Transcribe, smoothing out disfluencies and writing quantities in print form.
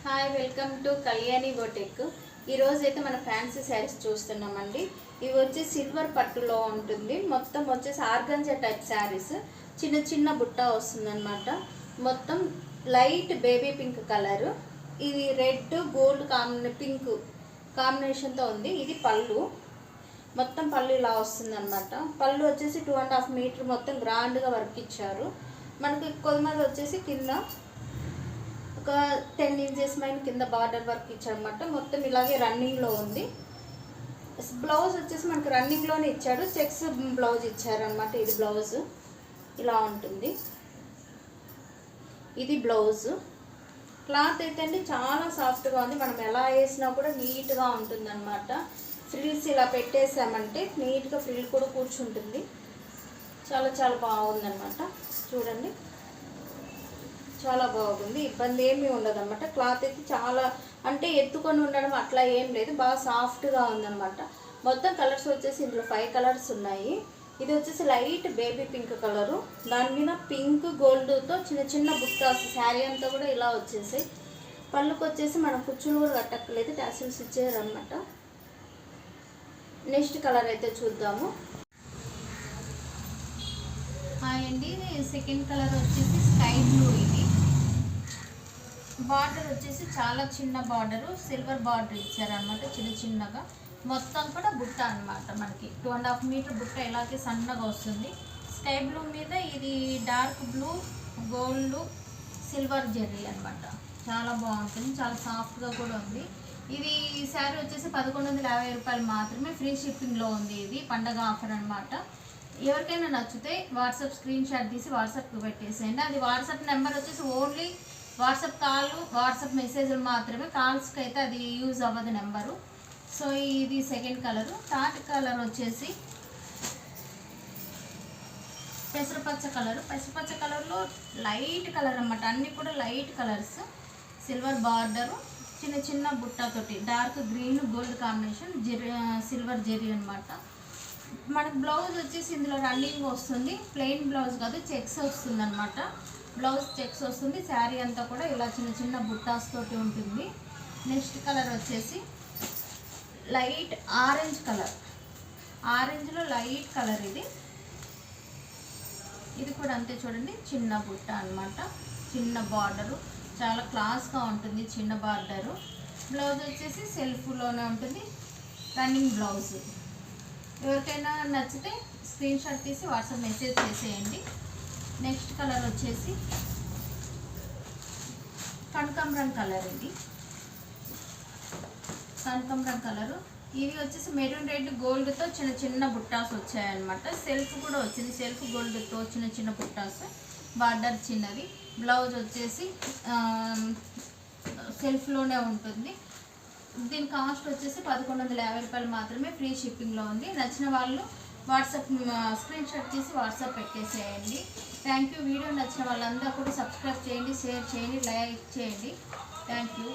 Hi, welcome to Kalyani boutique. ఈరోజు అయితే మన ఫ్యాన్సీ శారీస్ చూస్తున్నామండి. ఇవి వచ్చి సిల్వర్ పట్టులో ఉంటుంది. మొత్తం వచ్చేసి ఆర్గంజా టైప్ శారీస్. చిన్న చిన్న బుట్ట వస్తుందన్నమాట. మొత్తం లైట్ బేబీ పింక్ కలరు. ఇది రెడ్ గోల్డ్ పింక్ కాంబినేషన్తో ఉంది. ఇది పళ్ళు. మొత్తం పళ్ళు ఇలా వస్తుందన్నమాట. పళ్ళు వచ్చేసి 2.5 మీటర్ మొత్తం గ్రాండ్గా వర్క్ ఇచ్చారు. మనకి కొద్దిమంది వచ్చేసి కింద ఒక 10 ఇంచెస్ పైన కింద బార్డర్ వర్క్ ఇచ్చాడనమాట. మొత్తం ఇలాగే రన్నింగ్లో ఉంది. బ్లౌజ్ వచ్చేసి మనకి రన్నింగ్లోనే ఇచ్చాడు. చెక్స్ బ్లౌజ్ ఇచ్చారనమాట. ఇది బ్లౌజ్ ఇలా ఉంటుంది. ఇది బ్లౌజ్. క్లాత్ అయితే అండి చాలా సాఫ్ట్గా ఉంది. మనం ఎలా వేసినా కూడా నీట్గా ఉంటుంది అనమాట. ఫ్రిల్స్ ఇలా పెట్టేసామంటే నీట్గా ఫ్రిల్ కూడా కూర్చుంటుంది. చాలా చాలా బాగుందన్నమాట. చూడండి, చాలా బాగుంది. ఇబ్బంది ఏమీ ఉండదు అనమాట. క్లాత్ అయితే చాలా అంటే ఎత్తుకొని ఉండడం అట్లా ఏం లేదు. బాగా సాఫ్ట్గా ఉందన్నమాట. మొత్తం కలర్స్ వచ్చేసి ఇందులో 5 కలర్స్ ఉన్నాయి. ఇది వచ్చేసి లైట్ బేబీ పింక్ కలరు. దాని మీద పింక్ గోల్డ్తో చిన్న చిన్న బుట్టాస్. శారీ అంతా కూడా ఇలా వచ్చేసాయి. పళ్ళుకి వచ్చేసి మనం కుచ్చులు కూడా కట్టక్కలేదు, టాసిల్స్ ఇచ్చారనమాట. నెక్స్ట్ కలర్ అయితే చూద్దాము. హాయ్ అండి, సెకండ్ కలర్ వచ్చేసి స్కై బ్లూ. ఇది బార్డర్ వచ్చేసి చాలా చిన్న బార్డరు, సిల్వర్ బార్డర్ ఇచ్చారనమాట. చిన్న చిన్నగా మొత్తం కూడా బుట్ట అనమాట. మనకి 2.5 మీటర్ బుట్ట ఇలాగే సన్నగా వస్తుంది. స్కై బ్లూ మీద ఇది dark blue, gold, silver Jerry అనమాట. చాలా బాగుంటుంది. చాలా సాఫ్ట్గా కూడా ఉంది. ఇది శారీ వచ్చేసి 1150 రూపాయలు మాత్రమే. ఫ్రీ షిప్పింగ్లో ఉంది. ఇది పండగ ఆఫర్ అనమాట. ఎవరికైనా నచ్చితే వాట్సాప్ స్క్రీన్ షాట్ తీసి వాట్సాప్కి పెట్టేసేయండి. అది వాట్సాప్ నెంబర్ వచ్చేసి ఓన్లీ వాట్సాప్ కాల్, వాట్సాప్ మెసేజ్లు మాత్రమే. కాల్స్కి అయితే అది యూజ్ అవ్వదు నెంబరు. సో ఇది సెకండ్ కలరు. థర్డ్ కలర్ వచ్చేసి పెసరపచ్చ కలరు. పెసరపచ్చ కలర్లో లైట్ కలర్ అన్నమాట. అన్నీ కూడా లైట్ కలర్స్. సిల్వర్ బార్డరు, చిన్న చిన్న బుట్టతోటి dark green gold combination, silver zari అనమాట. మనకు బ్లౌజ్ వచ్చేసి ఇందులో రన్నింగ్ వస్తుంది. ప్లెయిన్ బ్లౌజ్ కాదు, చెక్స్ వస్తుంది అనమాట. బ్లౌజ్ చెక్స్ వస్తుంది. శారీ అంతా కూడా ఇలా చిన్న చిన్న బుట్టాస్ తోటి ఉంటుంది. నెక్స్ట్ కలర్ వచ్చేసి లైట్ ఆరెంజ్ కలర్. ఆరెంజ్లో లైట్ కలర్ ఇది. ఇది కూడా అంతే చూడండి, చిన్న బుట్ట అనమాట. చిన్న బార్డరు, చాలా క్లాస్గా ఉంటుంది. చిన్న బార్డరు. బ్లౌజ్ వచ్చేసి సెల్ఫ్లోనే ఉంటుంది. Running blouse. ఎవరికైనా నచ్చితే స్క్రీన్ షాట్ తీసి వాట్సాప్ మెసేజ్ చేసేయండి. నెక్స్ట్ కలర్ వచ్చేసి కనకాంబరం కలర్. ఇది కనకాంబరం కలరు. ఇది వచ్చేసి మెరూన్ రెడ్ గోల్డ్తో చిన్న చిన్న బుట్టాస్ వచ్చాయన్నమాట. సెల్ఫ్ కూడా వచ్చింది. సెల్ఫ్ గోల్డ్తో చిన్న చిన్న బుట్టాస్. బార్డర్ చిన్నది. బ్లౌజ్ వచ్చేసి సెల్ఫ్లోనే ఉంటుంది. దీని కాస్ట్ వచ్చేసి 1150 రూపాయలు మాత్రమే. ఫ్రీ షిప్పింగ్లో ఉంది. నచ్చిన వాళ్ళు వాట్సాప్ స్క్రీన్ షాట్ తీసి వాట్సాప్ పెట్టేసేయండి. Thank you. వీడియో నచ్చిన వాళ్ళందరూ కూడా సబ్స్క్రైబ్ చేయండి, షేర్ చేయండి, లైక్ చేయండి. Thank you.